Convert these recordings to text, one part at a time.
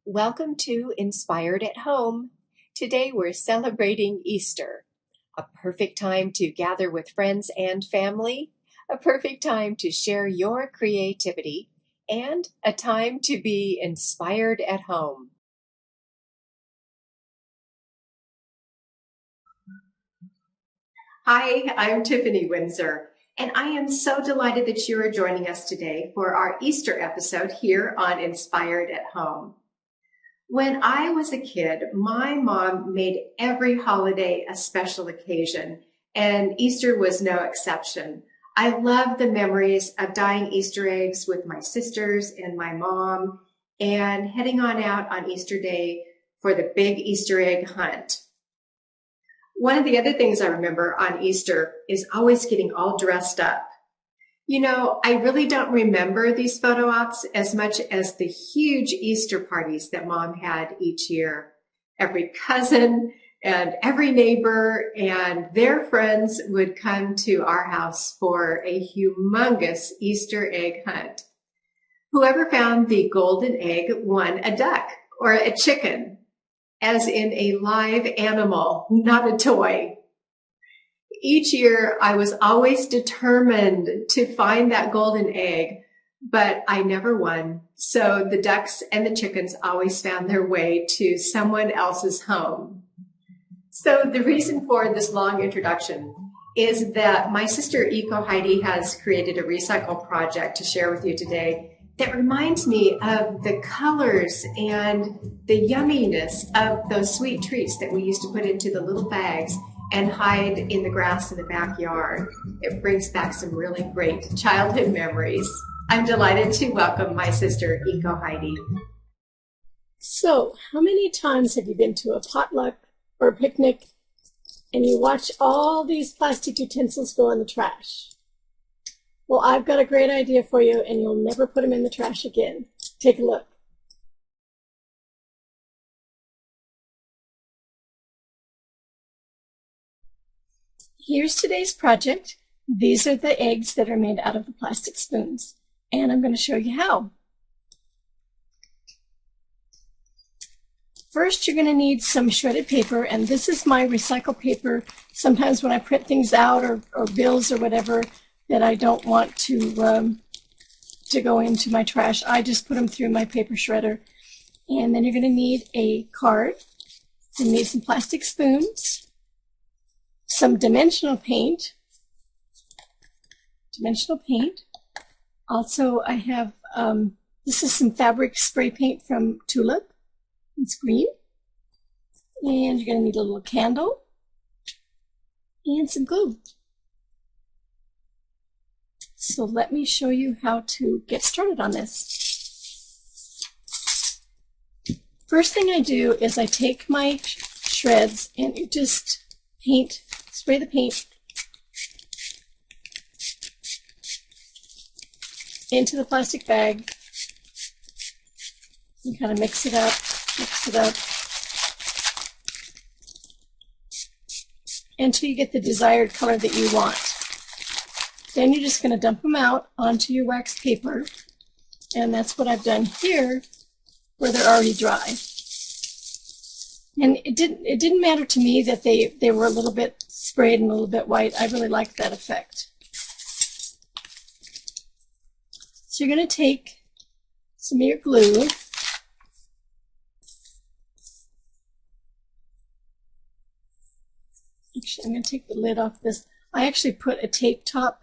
Welcome to Inspired at Home. Today we're celebrating Easter, a perfect time to gather with friends and family, a perfect time to share your creativity, and a time to be inspired at home. Hi, I'm Tiffany Windsor, and I am so delighted that you are joining us today for our Easter episode here on Inspired at Home. When I was a kid, my mom made every holiday a special occasion, and Easter was no exception. I love the memories of dyeing Easter eggs with my sisters and my mom and heading on out on Easter Day for the big Easter egg hunt. One of the other things I remember on Easter is always getting all dressed up. You know, I really don't remember these photo ops as much as the huge Easter parties that Mom had each year. Every cousin and every neighbor and their friends would come to our house for a humongous Easter egg hunt. Whoever found the golden egg won a duck or a chicken, as in a live animal, not a toy. Each year, I was always determined to find that golden egg, but I never won. So the ducks and the chickens always found their way to someone else's home. So the reason for this long introduction is that my sister Eco Heidi has created a recycle project to share with you today that reminds me of the colors and the yumminess of those sweet treats that we used to put into the little bags and hide in the grass in the backyard. It brings back some really great childhood memories. I'm delighted to welcome my sister, Eco Heidi. So, how many times have you been to a potluck or a picnic and you watch all these plastic utensils go in the trash? Well, I've got a great idea for you, and you'll never put them in the trash again. Take a look. Here's today's project. These are the eggs that are made out of the plastic spoons, and I'm going to show you how. First, you're going to need some shredded paper, and this is my recycled paper. Sometimes when I print things out or bills or whatever that I don't want to go into my trash, I just put them through my paper shredder. And then you're going to need a card. You need some plastic spoons, some dimensional paint. Also, I have, this is some fabric spray paint from Tulip. It's green. And you're going to need a little candle and some glue. So let me show you how to get started on this. First thing I do is I take my shreds and you just spray the paint into the plastic bag. You kind of mix it up until you get the desired color that you want. Then you're just going to dump them out onto your wax paper, and that's what I've done here where they're already dry. And it didn't matter to me that they were a little bit sprayed and a little bit white. I really liked that effect. So you're going to take some of your glue. Actually, I'm going to take the lid off this. I actually put a tape top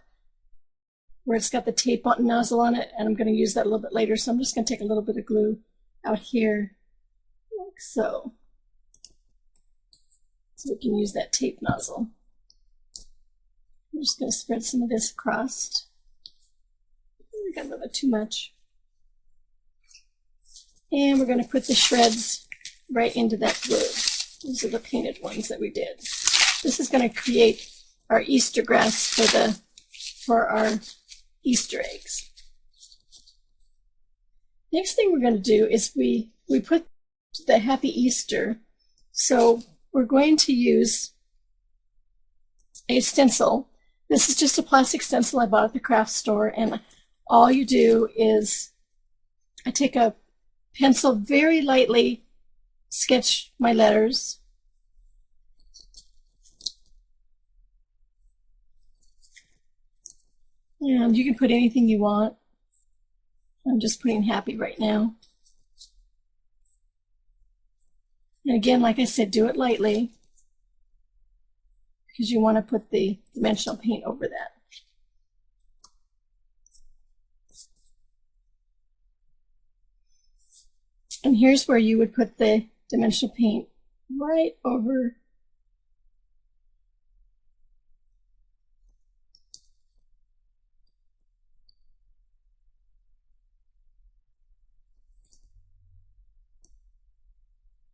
where it's got the tape nozzle on it, and I'm going to use that a little bit later. So I'm just going to take a little bit of glue out here, like so. So we can use that tape nozzle. I'm just going to spread some of this across. I got a little bit too much. And we're going to put the shreds right into that glue. These are the painted ones that we did. This is going to create our Easter grass for our Easter eggs. Next thing we're going to do is we put the Happy Easter. So we're going to use a stencil. This is just a plastic stencil I bought at the craft store, and all you do is I take a pencil very lightly, sketch my letters. And you can put anything you want. I'm just putting happy right now. And again, like I said, do it lightly because you want to put the dimensional paint over that. And here's where you would put the dimensional paint right over .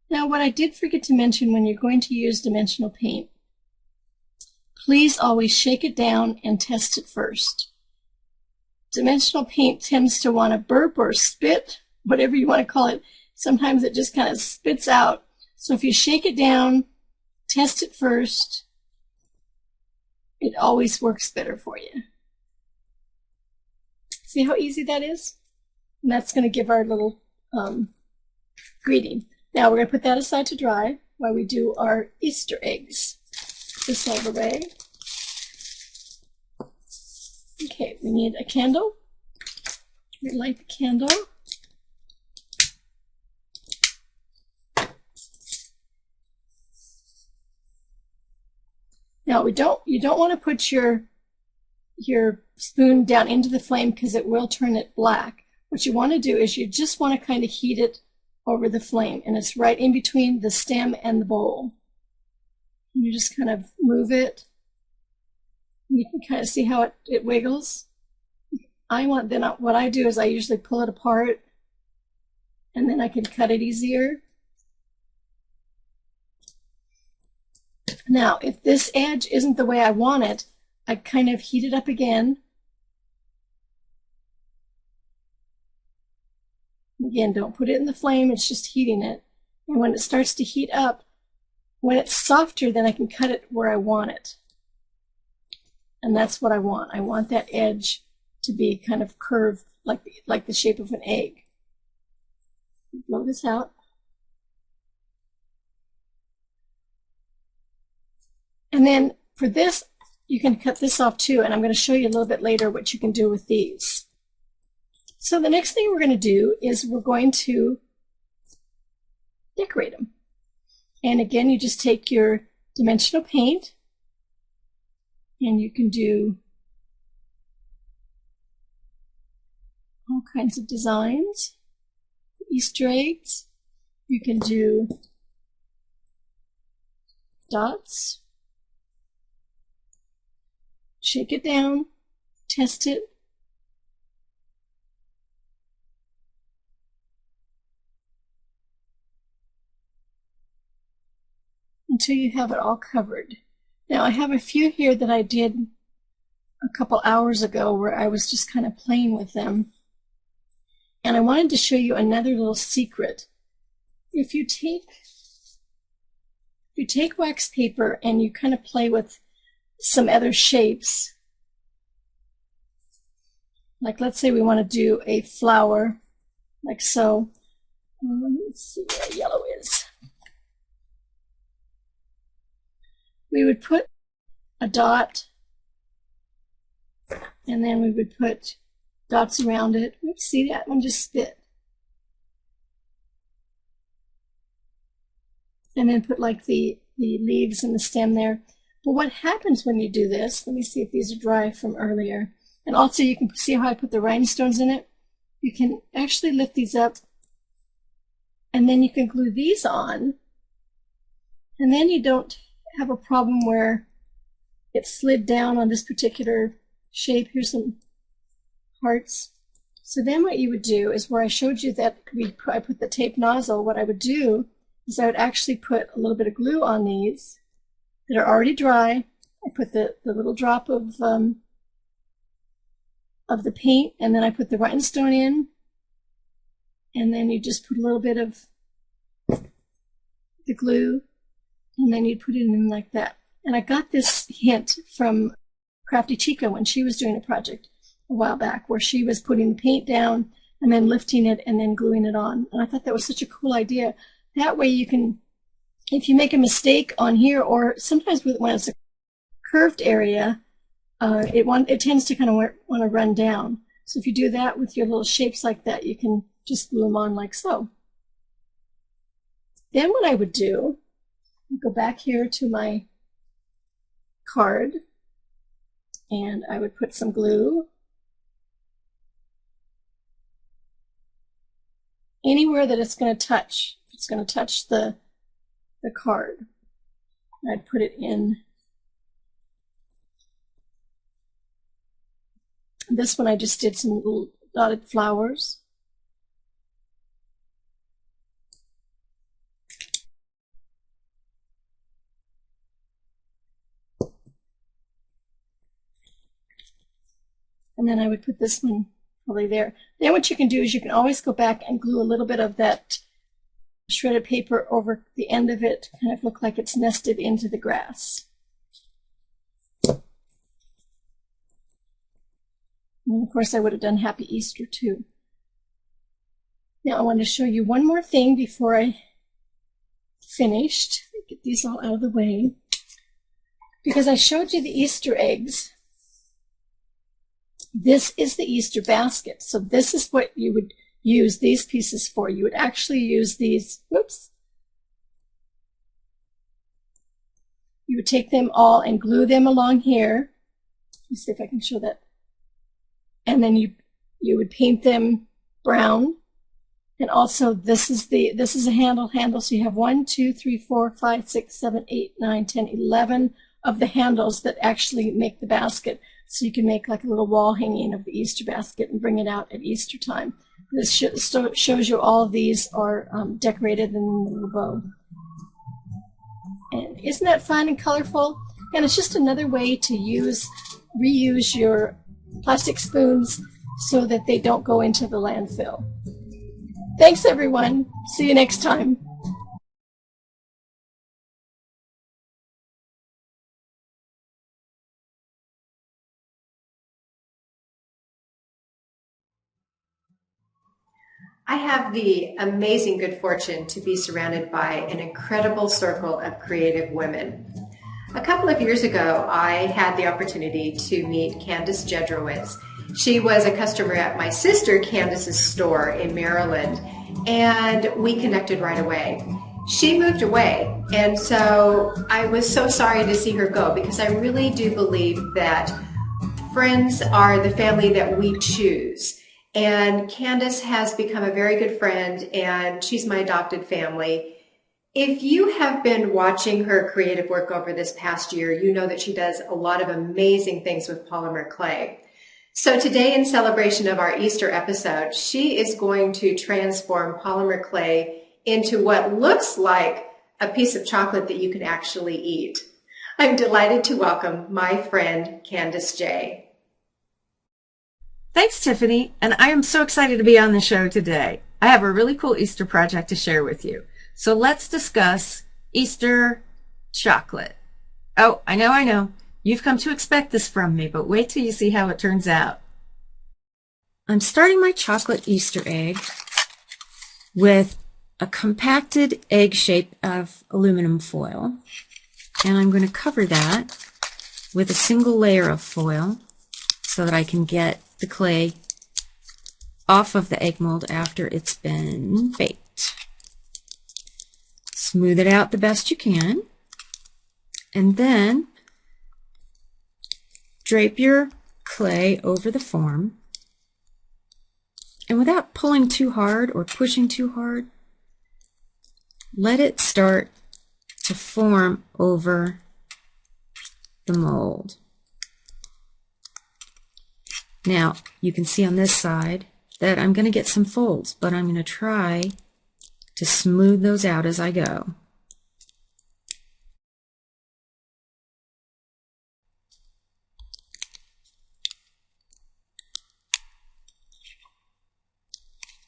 Now, what I did forget to mention when you're going to use dimensional paint, please always shake it down and test it first. Dimensional paint tends to want to burp or spit, whatever you want to call it. Sometimes it just kind of spits out. So if you shake it down, test it first, it always works better for you. See how easy that is? And that's going to give our little greeting. Now we're going to put that aside to dry while we do our Easter eggs. This out of the way. Okay, we need a candle. We light the candle. Now you don't want to put your spoon down into the flame because it will turn it black. What you want to do is you just want to kind of heat it over the flame, and it's right in between the stem and the bowl. And you just kind of move it. You can kind of see how it wiggles. What I do is I usually pull it apart, and then I can cut it easier. Now, if this edge isn't the way I want it, I kind of heat it up again. Again, don't put it in the flame, it's just heating it. And when it starts to heat up, when it's softer, then I can cut it where I want it. And that's what I want. I want that edge to be kind of curved like the shape of an egg. Blow this out. And then for this, you can cut this off too, and I'm going to show you a little bit later what you can do with these. So the next thing we're going to do is we're going to decorate them. And again, you just take your dimensional paint and you can do all kinds of designs, Easter eggs. You can do dots. Shake it down, test it. Until you have it all covered. Now I have a few here that I did a couple hours ago where I was just kind of playing with them. And I wanted to show you another little secret. If you take wax paper and you kind of play with some other shapes, like let's say we want to do a flower, like so. Let's see where yellow is. We would put a dot, and then we would put dots around it. Oops, see, that one just spit. And then put like the leaves and the stem there. But what happens when you do this, let me see if these are dry from earlier. And also you can see how I put the rhinestones in it. You can actually lift these up, and then you can glue these on, and then you don't have a problem where it slid down on this particular shape. Here's some hearts. So then what you would do is where I showed you that I put the tape nozzle, what I would do is I would actually put a little bit of glue on these that are already dry. I put the little drop of the paint, and then I put the rhinestone in, and then you just put a little bit of the glue, and then you'd put it in like that. And I got this hint from Crafty Chica when she was doing a project a while back where she was putting the paint down, and then lifting it and then gluing it on. And I thought that was such a cool idea. That way you can, if you make a mistake on here, or sometimes when it's a curved area, it tends to kind of want to run down. So if you do that with your little shapes like that, you can just glue them on like so. Then what I would do, go back here to my card, and I would put some glue anywhere that it's going to touch. It's going to touch the card. I'd put it in. This one I just did some little dotted flowers. And then I would put this one probably there. Then what you can do is you can always go back and glue a little bit of that shredded paper over the end of it, kind of look like it's nested into the grass. And of course I would have done Happy Easter too. Now I want to show you one more thing before I finished. Get these all out of the way. Because I showed you the Easter eggs. This is the Easter basket. So this is what you would use these pieces for. You would actually use these, whoops. You would take them all and glue them along here. Let me see if I can show that. And then you would paint them brown. And also this is a handle, so you have 1, 2, 3, 4, 5, 6, 7, 8, 9, 10, 11 of the handles that actually make the basket. So you can make like a little wall hanging of the Easter basket and bring it out at Easter time. This shows you all of these are decorated in a little bow. And isn't that fun and colorful? And it's just another way to reuse your plastic spoons so that they don't go into the landfill. Thanks everyone. See you next time. I have the amazing good fortune to be surrounded by an incredible circle of creative women. A couple of years ago, I had the opportunity to meet Candace Jedrowitz. She was a customer at my sister Candace's store in Maryland, and we connected right away. She moved away, and so I was so sorry to see her go, because I really do believe that friends are the family that we choose. And Candace has become a very good friend, and she's my adopted family. If you have been watching her creative work over this past year, you know that she does a lot of amazing things with polymer clay. So today, in celebration of our Easter episode, she is going to transform polymer clay into what looks like a piece of chocolate that you can actually eat. I'm delighted to welcome my friend, Candace J. Thanks, Tiffany, and I am so excited to be on the show today. I have a really cool Easter project to share with you. So let's discuss Easter chocolate. Oh, I know. You've come to expect this from me, but wait till you see how it turns out. I'm starting my chocolate Easter egg with a compacted egg shape of aluminum foil. And I'm going to cover that with a single layer of foil so that I can get the clay off of the egg mold after it's been baked. Smooth it out the best you can, and then drape your clay over the form, and without pulling too hard or pushing too hard, let it start to form over the mold. Now, you can see on this side that I'm going to get some folds, but I'm going to try to smooth those out as I go.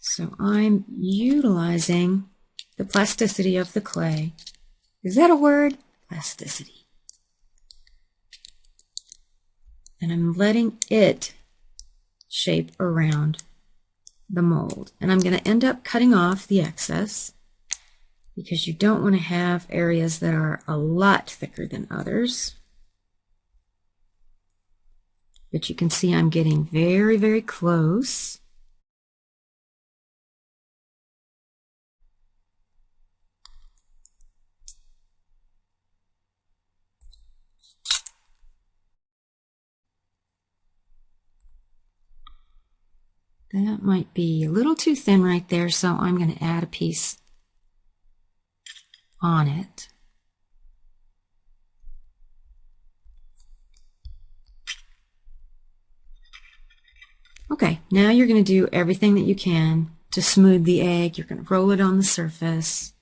So I'm utilizing the plasticity of the clay. Is that a word? Plasticity. And I'm letting it shape around the mold. And I'm going to end up cutting off the excess because you don't want to have areas that are a lot thicker than others. But you can see I'm getting very, very close. That might be a little too thin right there, so I'm going to add a piece on it. Okay, now you're going to do everything that you can to smooth the egg. You're going to roll it on the surface.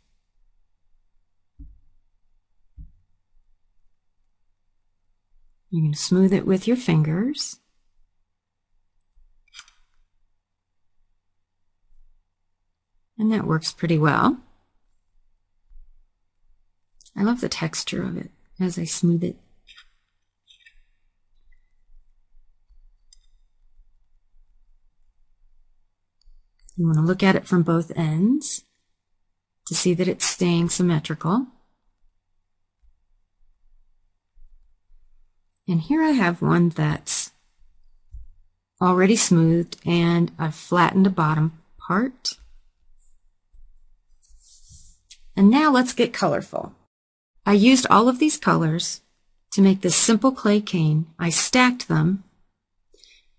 You're going to smooth it with your fingers. And that works pretty well. I love the texture of it as I smooth it. You want to look at it from both ends to see that it's staying symmetrical. And here I have one that's already smoothed, and I've flattened the bottom part. And now let's get colorful. I used all of these colors to make this simple clay cane. I stacked them,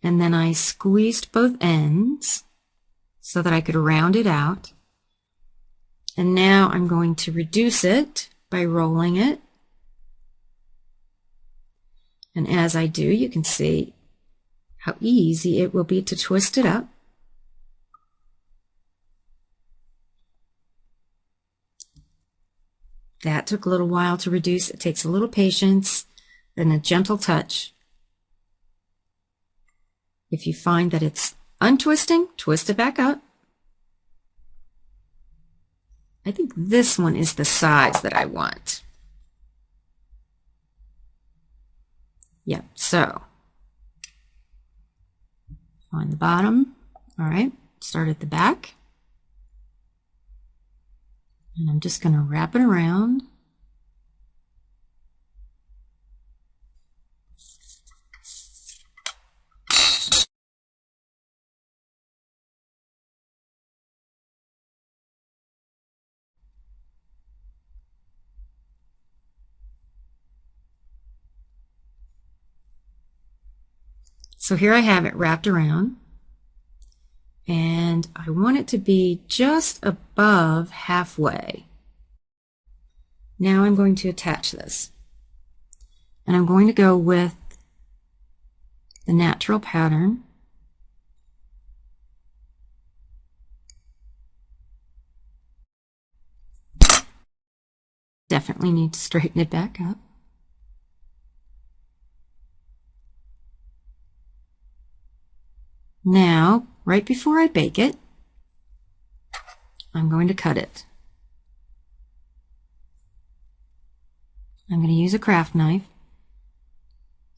and then I squeezed both ends so that I could round it out. And now I'm going to reduce it by rolling it. And as I do, you can see how easy it will be to twist it up. That took a little while to reduce. It takes a little patience and a gentle touch. If you find that it's untwisting, twist it back up. I think this one is the size that I want. Yep, so find the bottom. All right, start at the back. And I'm just going to wrap it around. So here I have it wrapped around, and I want it to be just above halfway. Now I'm going to attach this, and I'm going to go with the natural pattern. Definitely need to straighten it back up. Now, right before I bake it, I'm going to cut it. I'm going to use a craft knife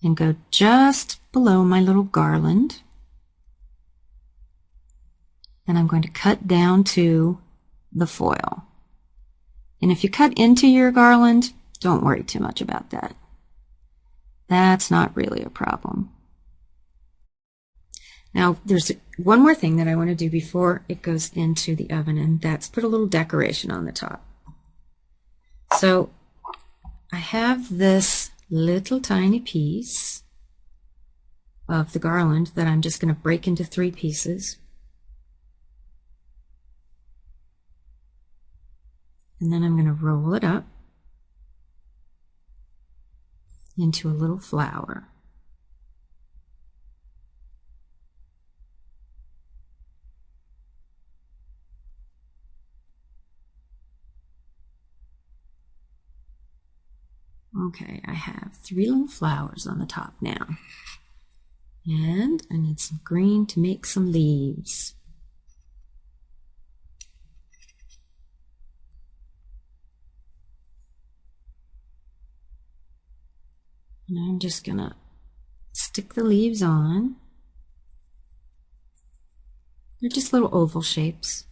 and go just below my little garland. And I'm going to cut down to the foil. And if you cut into your garland, don't worry too much about that. That's not really a problem. Now, there's one more thing that I want to do before it goes into the oven, and that's put a little decoration on the top. So I have this little tiny piece of the garland that I'm just going to break into 3 pieces. And then I'm going to roll it up into a little flower. Okay, I have 3 little flowers on the top now. And I need some green to make some leaves. And I'm just gonna stick the leaves on. They're just little oval shapes.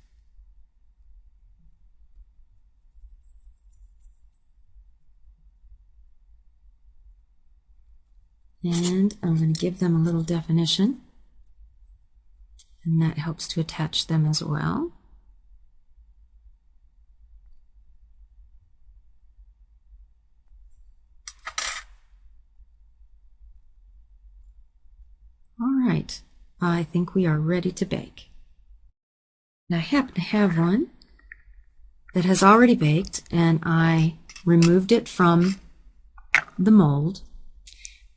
And I'm going to give them a little definition, and that helps to attach them as well. All right, I think we are ready to bake. Now I happen to have one that has already baked, and I removed it from the mold.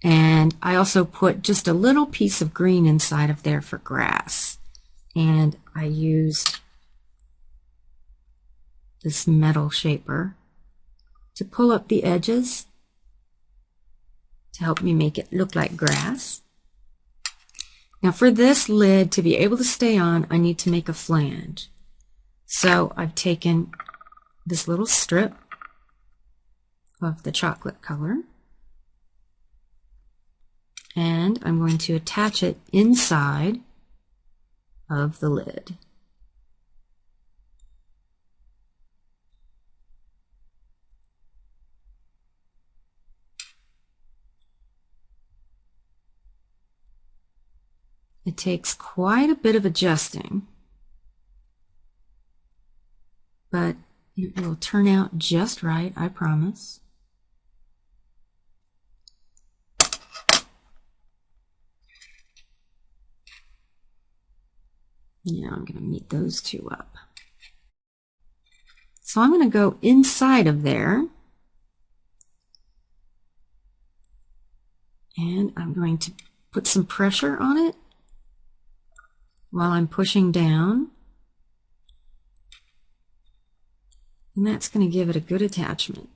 And I also put just a little piece of green inside of there for grass. And I used this metal shaper to pull up the edges to help me make it look like grass. Now for this lid to be able to stay on, I need to make a flange. So I've taken this little strip of the chocolate color, and I'm going to attach it inside of the lid. It takes quite a bit of adjusting, but it will turn out just right, I promise. Now I'm going to meet those two up. So I'm going to go inside of there, and I'm going to put some pressure on it while I'm pushing down, and that's going to give it a good attachment.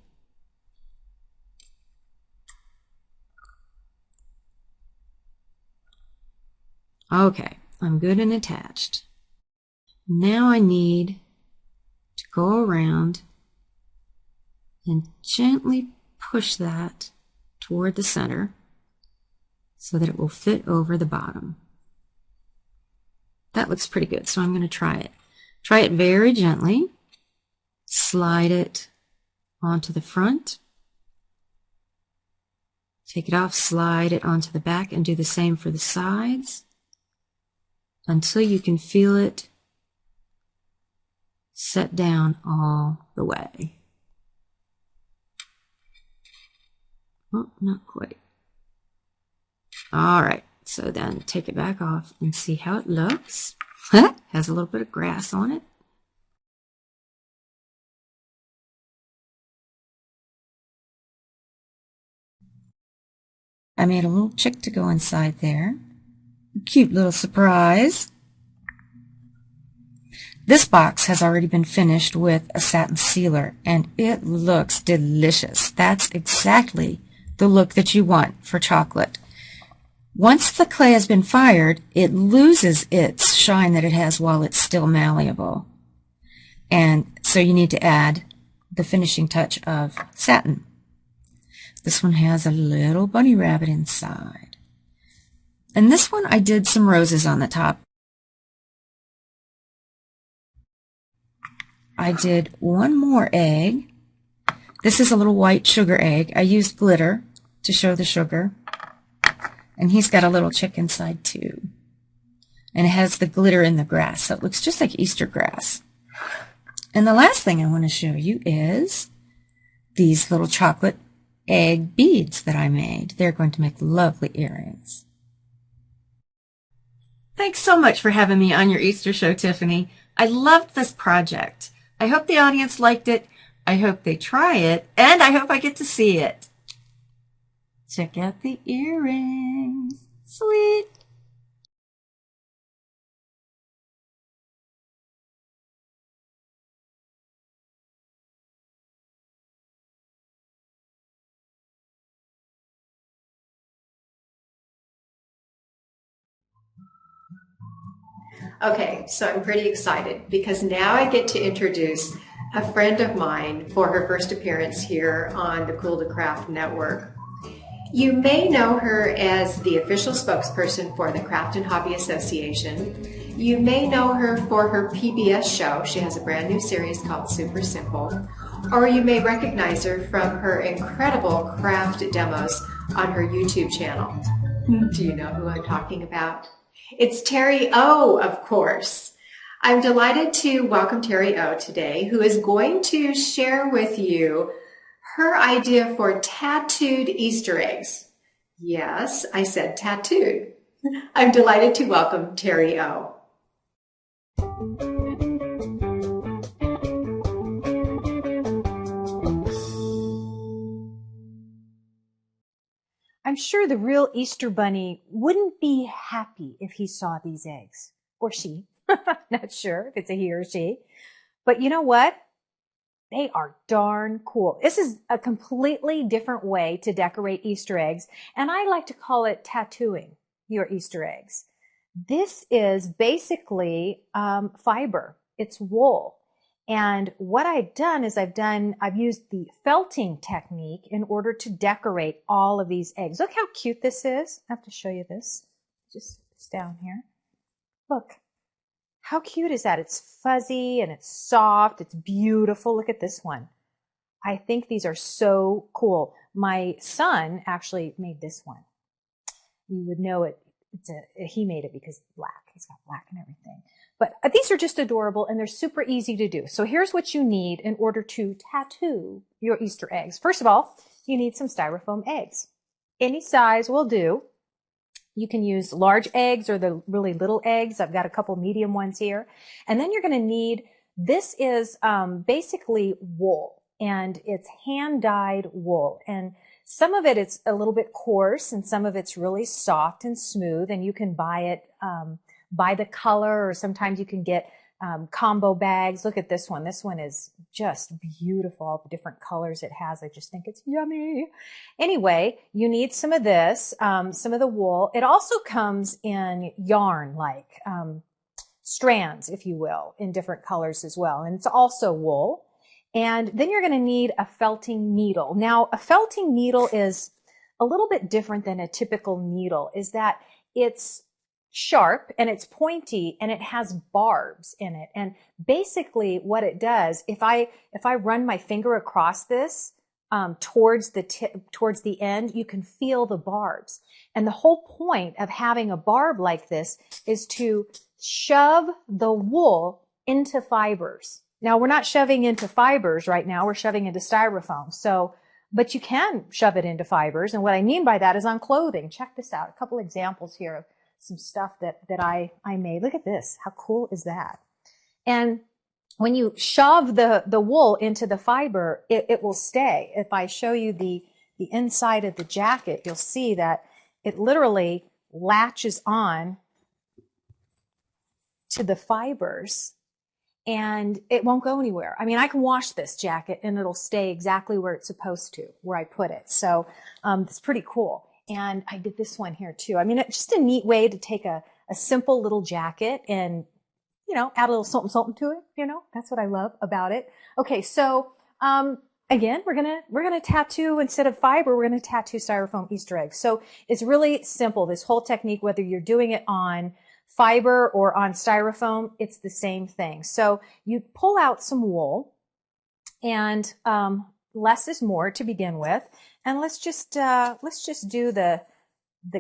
Okay, I'm good and attached. Now I need to go around and gently push that toward the center so that it will fit over the bottom. That looks pretty good, so I'm going to try it. Try it very gently. Slide it onto the front. Take it off, slide it onto the back, and do the same for the sides until you can feel it set down all the way. Oh, not quite. All right, so then take it back off and see how it looks. Has a little bit of grass on it. I made a little chick to go inside there. Cute little surprise. This box has already been finished with a satin sealer, and it looks delicious. That's exactly the look that you want for chocolate. Once the clay has been fired, it loses its shine that it has while it's still malleable. And so you need to add the finishing touch of satin. This one has a little bunny rabbit inside. And this one I did some roses on the top. I did one more egg. This is a little white sugar egg. I used glitter to show the sugar. And he's got a little chick inside too. And it has the glitter in the grass, so it looks just like Easter grass. And the last thing I want to show you is these little chocolate egg beads that I made. They're going to make lovely earrings. Thanks so much for having me on your Easter show, Tiffany. I loved this project. I hope the audience liked it. I hope they try it, and I hope I get to see it. Check out the earrings. Sweet. Okay, so I'm pretty excited because now I get to introduce a friend of mine for her first appearance here on the Cool to Craft Network. You may know her as the official spokesperson for the Craft and Hobby Association, You may know her for her PBS show. She has a brand new series called Super Simple. Or you may recognize her from her incredible craft demos on her YouTube channel. Do you know who I'm talking about? It's Terry O, of course. I'm delighted to welcome Terry O today, who is going to share with you her idea for tattooed Easter eggs. Yes, I said tattooed. I'm delighted to welcome Terry O. I'm sure the real Easter Bunny wouldn't be happy if he saw these eggs. Or she. Not sure if it's a he or she. But you know what? They are darn cool. This is a completely different way to decorate Easter eggs, and I like to call it tattooing your Easter eggs. This is basically fiber. It's wool. And what I've done is I've used the felting technique in order to decorate all of these eggs. Look how cute this is. I have to show you this. Just it's down here. Look. How cute is that? It's fuzzy and it's soft. It's beautiful. Look at this one. I think these are so cool. My son actually made this one. You would know it. He made it because black. He's got black and everything. But these are just adorable and they're super easy to do. So here's what you need in order to tattoo your Easter eggs. First of all, you need some styrofoam eggs. Any size will do. You can use large eggs or the really little eggs. I've got a couple medium ones here. And then you're going to need, this is basically wool, and it's hand-dyed wool. And some of it's a little bit coarse and some of it's really soft and smooth, and you can buy it by the color, or sometimes you can get combo bags. Look at this one. This one is just beautiful. All the different colors it has. I just think it's yummy. Anyway, you need some of this, some of the wool. It also comes in yarn, like strands, if you will, in different colors as well. And it's also wool. And then you're going to need a felting needle. Now, a felting needle is a little bit different than a typical needle, is that it's sharp and it's pointy and it has barbs in it. And basically what it does, if I run my finger across this towards the end, you can feel the barbs. And the whole point of having a barb like this is to shove the wool into fibers. Now, we're not shoving into fibers right now, we're shoving into styrofoam. So, but you can shove it into fibers. And what I mean by that is on clothing. Check this out. A couple examples here of some stuff that I made. Look at this. How cool is that? And when you shove the wool into the fiber, it will stay. If I show you the inside of the jacket, you'll see that it literally latches on to the fibers and it won't go anywhere. I mean, I can wash this jacket and it'll stay exactly where it's supposed to, where I put it. So it's pretty cool. And I did this one here too. I mean, it's just a neat way to take a simple little jacket and, you know, add a little something to it. You know, that's what I love about it. Okay. So, again, we're going to tattoo instead of fiber, we're going to tattoo styrofoam Easter eggs. So it's really simple. This whole technique, whether you're doing it on fiber or on styrofoam, it's the same thing. So you pull out some wool and, less is more to begin with. And let's just do the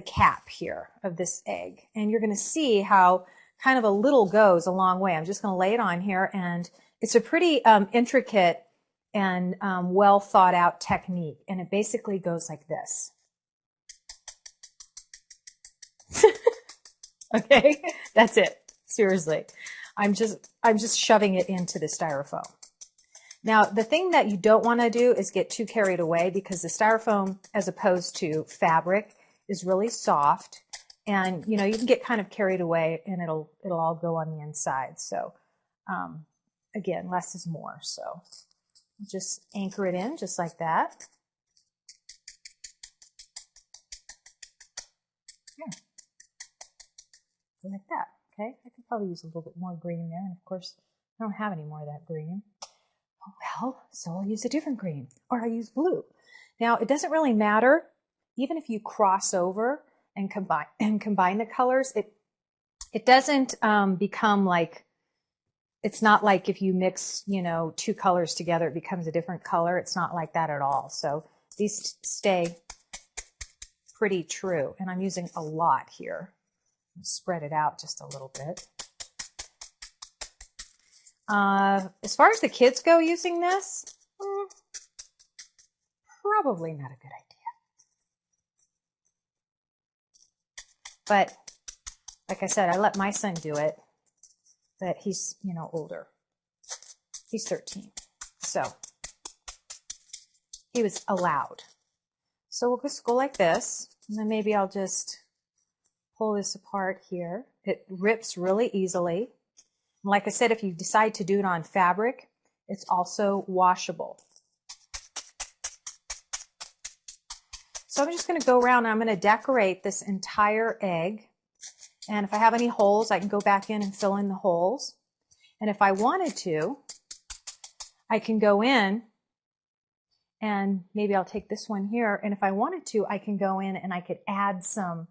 cap here of this egg. And you're going to see how kind of a little goes a long way. I'm just going to lay it on here, and it's a pretty intricate and well thought out technique. And it basically goes like this. Okay, that's it. Seriously. I'm just shoving it into the styrofoam. Now, the thing that you don't want to do is get too carried away, because the styrofoam, as opposed to fabric, is really soft. And, you know, you can get kind of carried away and it'll all go on the inside. So, again, less is more. So just anchor it in just like that. Yeah. Like that. Okay. I could probably use a little bit more green there. And of course, I don't have any more of that green. Oh, well, so I'll use a different green, or I'll use blue. Now, it doesn't really matter. Even if you cross over and combine the colors, It doesn't become like, it's not like if you mix, you know, two colors together, it becomes a different color. It's not like that at all. So these stay pretty true. And I'm using a lot here. Spread it out just a little bit. As far as the kids go using this, probably not a good idea. But like I said, I let my son do it, but he's, you know, older. He's 13. So he was allowed. So we'll just go like this, and then maybe I'll just pull this apart here. It rips really easily. And like I said, if you decide to do it on fabric, it's also washable. So I'm just going to go around and I'm going to decorate this entire egg. And if I have any holes, I can go back in and fill in the holes. And if I wanted to, I can go in and maybe I'll take this one here. And if I wanted to, I can go in and I could add some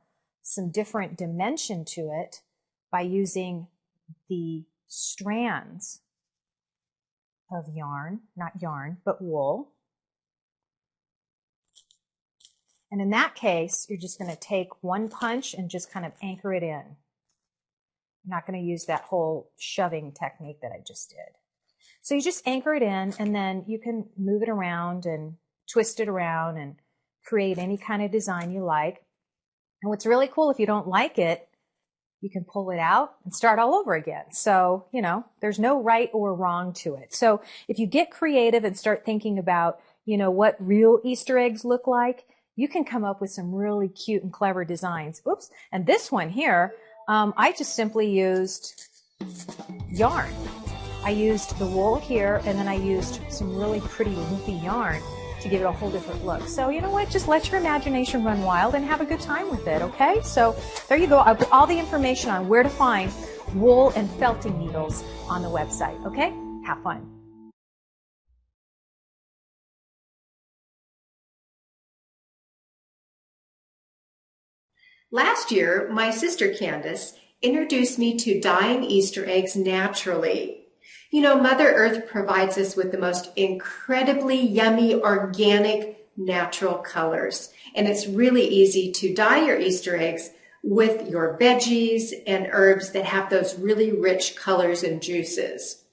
different dimension to it by using the strands of yarn, not yarn, but wool. And in that case, you're just going to take one punch and just kind of anchor it in. You're not going to use that whole shoving technique that I just did. So you just anchor it in, and then you can move it around and twist it around and create any kind of design you like. And what's really cool, if you don't like it, you can pull it out and start all over again. So, you know, there's no right or wrong to it. So if you get creative and start thinking about, you know, what real Easter eggs look like, you can come up with some really cute and clever designs. Oops. And this one here, I just simply used yarn. I used the wool here, and then I used some really pretty loopy yarn to give it a whole different look. So you know what? Just let your imagination run wild and have a good time with it, okay? So there you go. I'll put all the information on where to find wool and felting needles on the website, okay? Have fun. Last year, my sister Candace introduced me to dyeing Easter eggs naturally. You know, Mother Earth provides us with the most incredibly yummy, organic, natural colors. And it's really easy to dye your Easter eggs with your veggies and herbs that have those really rich colors and juices.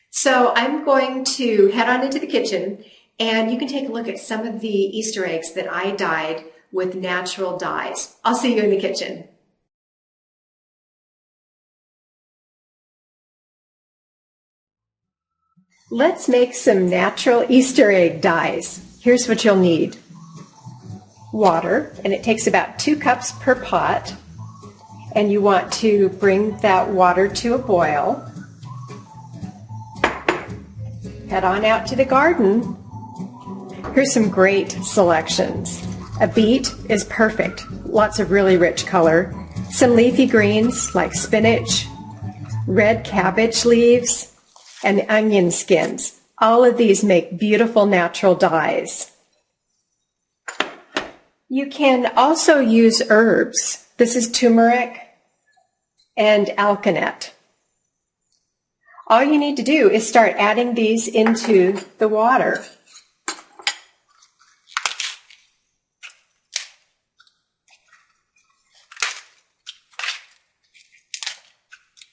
So I'm going to head on into the kitchen, and you can take a look at some of the Easter eggs that I dyed with natural dyes. I'll see you in the kitchen. Let's make some natural Easter egg dyes. Here's what you'll need. Water, and it takes about 2 cups per pot. And you want to bring that water to a boil. Head on out to the garden. Here's some great selections. A beet is perfect, lots of really rich color. Some leafy greens like spinach, red cabbage leaves, and onion skins. All of these make beautiful natural dyes. You can also use herbs. This is turmeric and alkanet. All you need to do is start adding these into the water.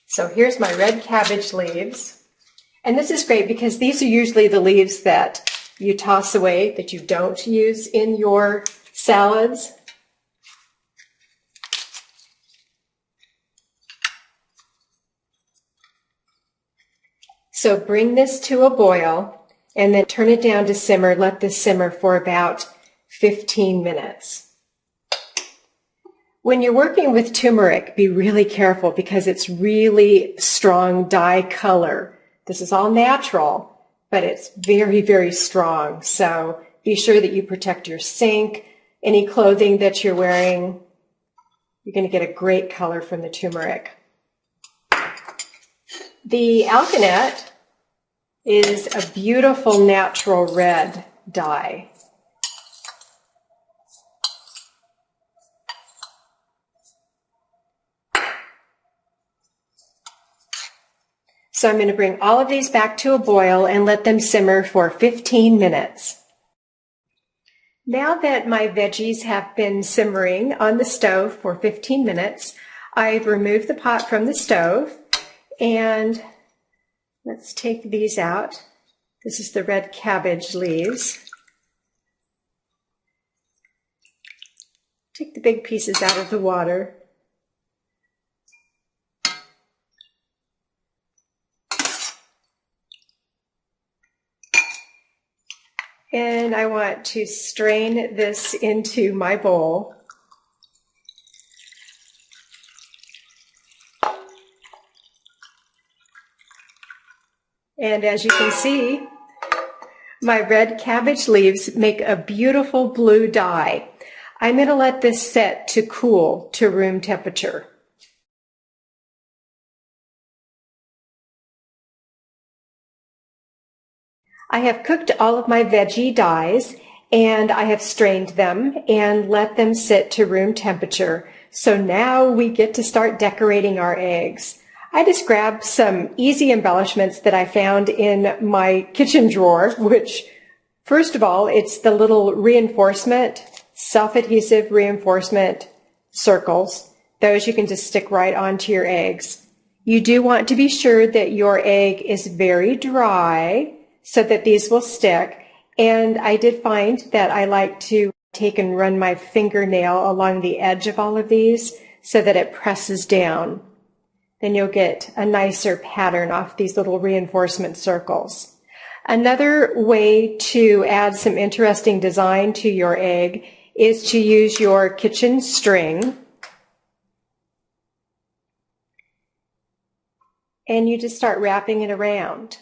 So here's my red cabbage leaves. And this is great because these are usually the leaves that you toss away, that you don't use in your salads. So bring this to a boil and then turn it down to simmer. Let this simmer for about 15 minutes. When you're working with turmeric, be really careful because it's really strong dye color. This is all natural, but it's very, very strong. So be sure that you protect your sink, any clothing that you're wearing. You're going to get a great color from the turmeric. The alkanet is a beautiful natural red dye. So I'm going to bring all of these back to a boil and let them simmer for 15 minutes. Now that my veggies have been simmering on the stove for 15 minutes, I've removed the pot from the stove, and let's take these out. This is the red cabbage leaves. Take the big pieces out of the water. And I want to strain this into my bowl. And as you can see, my red cabbage leaves make a beautiful blue dye. I'm going to let this set to cool to room temperature. I have cooked all of my veggie dyes, and I have strained them and let them sit to room temperature. So now we get to start decorating our eggs. I just grabbed some easy embellishments that I found in my kitchen drawer, which, first of all, it's the little reinforcement, self-adhesive reinforcement circles. Those you can just stick right onto your eggs. You do want to be sure that your egg is very dry so that these will stick. And I did find that I like to take and run my fingernail along the edge of all of these so that it presses down. Then you'll get a nicer pattern off these little reinforcement circles. Another way to add some interesting design to your egg is to use your kitchen string. And you just start wrapping it around.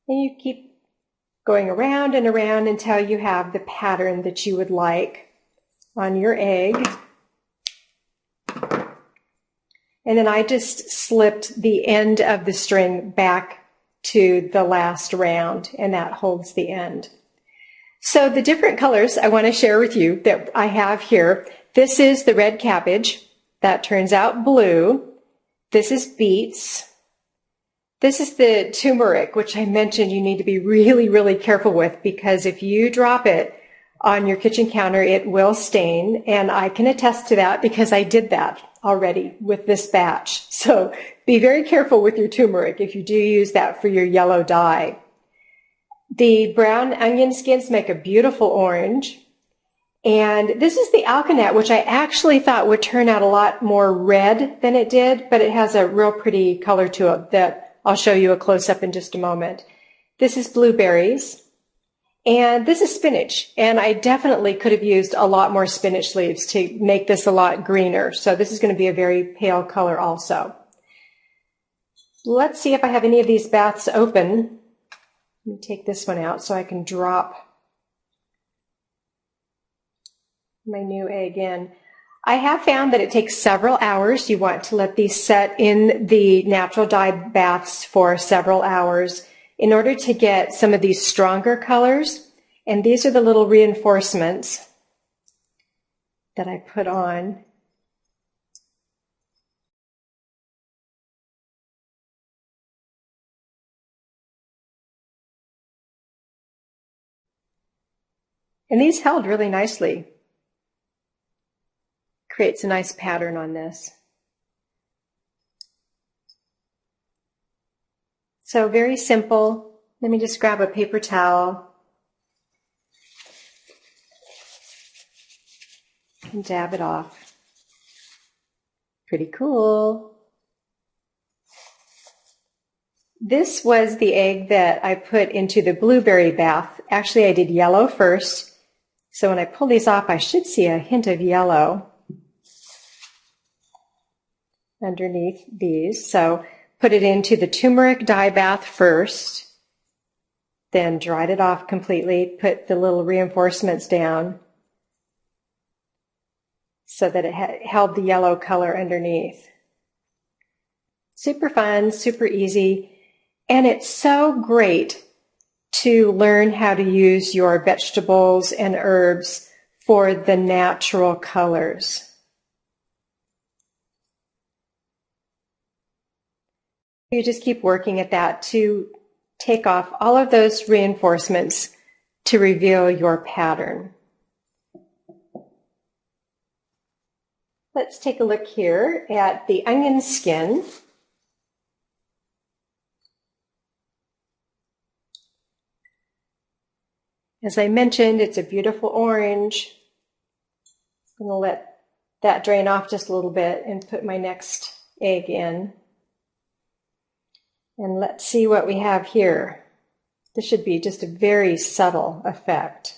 And you keep going around and around until you have the pattern that you would like on your egg. And then I just slipped the end of the string back to the last round, and that holds the end. So the different colors I want to share with you that I have here. This is the red cabbage. That turns out blue. This is beets. This is the turmeric, which I mentioned you need to be really, really careful with, because if you drop it on your kitchen counter, it will stain. And I can attest to that because I did that already with this batch. So be very careful with your turmeric if you do use that for your yellow dye. The brown onion skins make a beautiful orange. And this is the alkanet, which I actually thought would turn out a lot more red than it did, but it has a real pretty color to it that I'll show you a close-up in just a moment. This is blueberries, and this is spinach, and I definitely could have used a lot more spinach leaves to make this a lot greener, so this is going to be a very pale color also. Let's see if I have any of these baths open. Let me take this one out so I can drop my new egg in. I have found that it takes several hours. You want to let these set in the natural dye baths for several hours in order to get some of these stronger colors. And these are the little reinforcements that I put on. And these held really nicely. Creates a nice pattern on this. So very simple. Let me just grab a paper towel and dab it off. Pretty cool. This was the egg that I put into the blueberry bath. Actually, I did yellow first. So when I pull these off, I should see a hint of yellow underneath these. So put it into the turmeric dye bath first, then dried it off completely, put the little reinforcements down so that it held the yellow color underneath. Super fun, super easy, and it's so great to learn how to use your vegetables and herbs for the natural colors. You just keep working at that to take off all of those reinforcements to reveal your pattern. Let's take a look here at the onion skin. As I mentioned, it's a beautiful orange. I'm going to let that drain off just a little bit and put my next egg in. And let's see what we have here. This should be just a very subtle effect.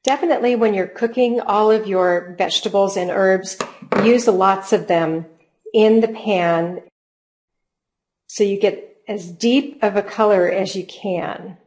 Definitely when you're cooking all of your vegetables and herbs, use lots of them in the pan so you get as deep of a color as you can.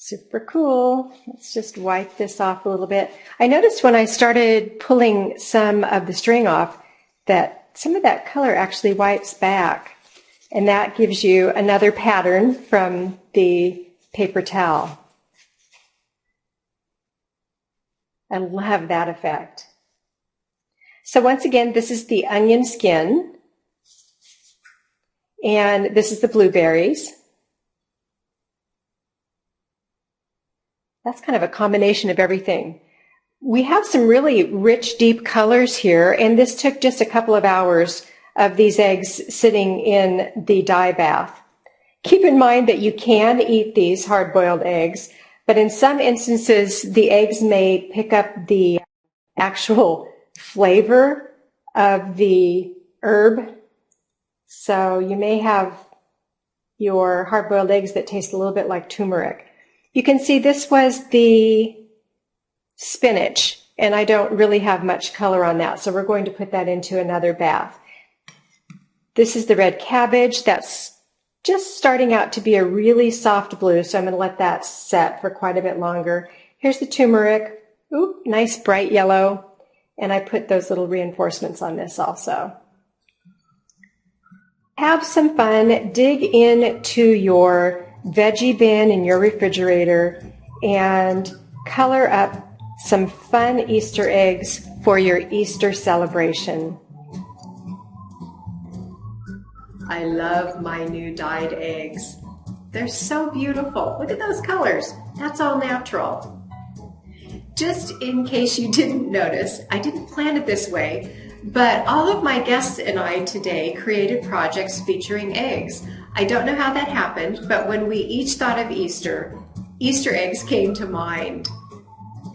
Super cool. Let's just wipe this off a little bit. I noticed when I started pulling some of the string off that some of that color actually wipes back, and that gives you another pattern from the paper towel. I love that effect. So once again, this is the onion skin, and this is the blueberries. That's kind of a combination of everything. We have some really rich, deep colors here, and this took just a couple of hours of these eggs sitting in the dye bath. Keep in mind that you can eat these hard-boiled eggs, but in some instances, the eggs may pick up the actual flavor of the herb. So you may have your hard-boiled eggs that taste a little bit like turmeric. You can see this was the spinach, and I don't really have much color on that, so we're going to put that into another bath. This is the red cabbage. That's just starting out to be a really soft blue, so I'm going to let that set for quite a bit longer. Here's the turmeric. Ooh, nice bright yellow. And I put those little reinforcements on this also. Have some fun. Dig into your veggie bin in your refrigerator and color up some fun Easter eggs for your Easter celebration. I love my new dyed eggs. They're so beautiful. Look at those colors. That's all natural. Just in case you didn't notice, I didn't plan it this way, but all of my guests and I today created projects featuring eggs. I don't know how that happened, but when we each thought of Easter, Easter eggs came to mind.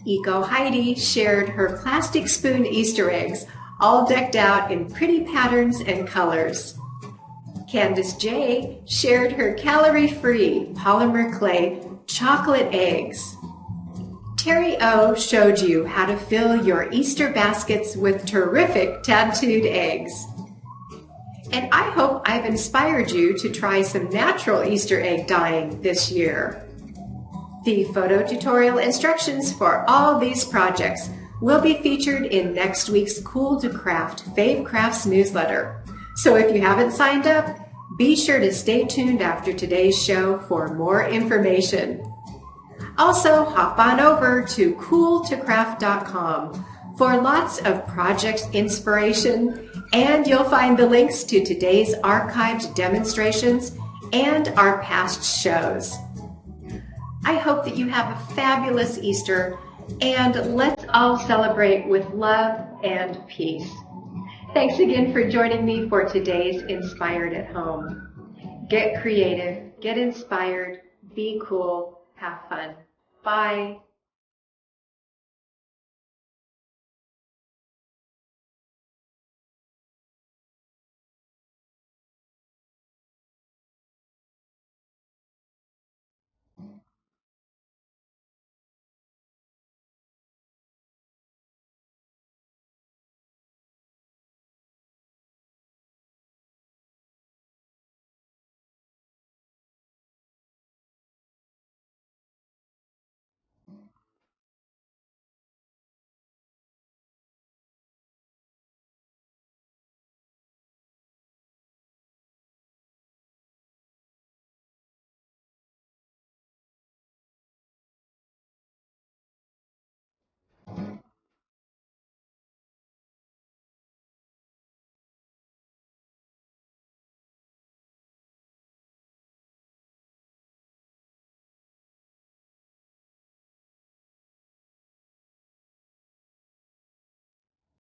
Eco Heidi shared her plastic spoon Easter eggs, all decked out in pretty patterns and colors. Candace J shared her calorie-free polymer clay chocolate eggs. Terry O showed you how to fill your Easter baskets with terrific tattooed eggs. And I hope I've inspired you to try some natural Easter egg dyeing this year. The photo tutorial instructions for all these projects will be featured in next week's Cool to Craft Fave Crafts newsletter. So if you haven't signed up, be sure to stay tuned after today's show for more information. Also, hop on over to cooltocraft.com for lots of project inspiration, and you'll find the links to today's archived demonstrations and our past shows. I hope that you have a fabulous Easter, and let's all celebrate with love and peace. Thanks again for joining me for today's Inspired at Home. Get creative, get inspired, be cool, have fun. Bye.